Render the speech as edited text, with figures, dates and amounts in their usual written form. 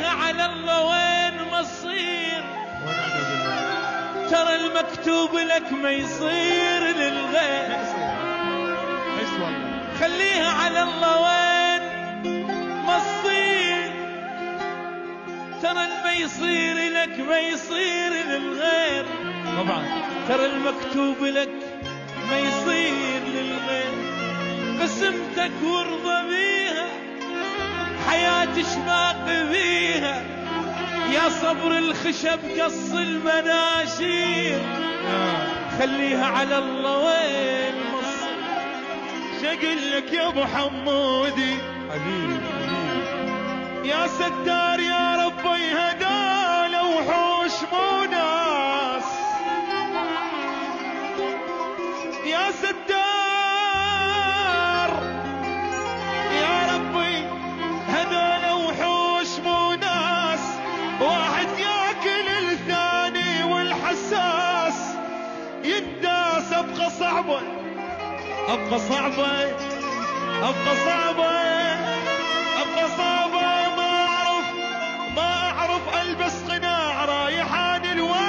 خليها على الله وين ما تصير، ترى المكتوب لك ما يصير للغير. خليها على الله وين ما تصير، ترى ما يصير لك ما يصير للغير. طبعا ترى المكتوب لك ما يصير للغير. قسمتك وارضى بيها، حياتي شماق بيها، يا صبر الخشب قص المناشير. خليها على الله وين ما تصير. شقل لك يا ابو حمودي حبيبي يا ستار يا ربي هدانا وحوش مو ناس، يا ستار يا ربي هدانا وحوش مو ناس. واحد ياكل الثاني والحساس يداس. ابقى صعبة ابقى صعبة ابقى صعبة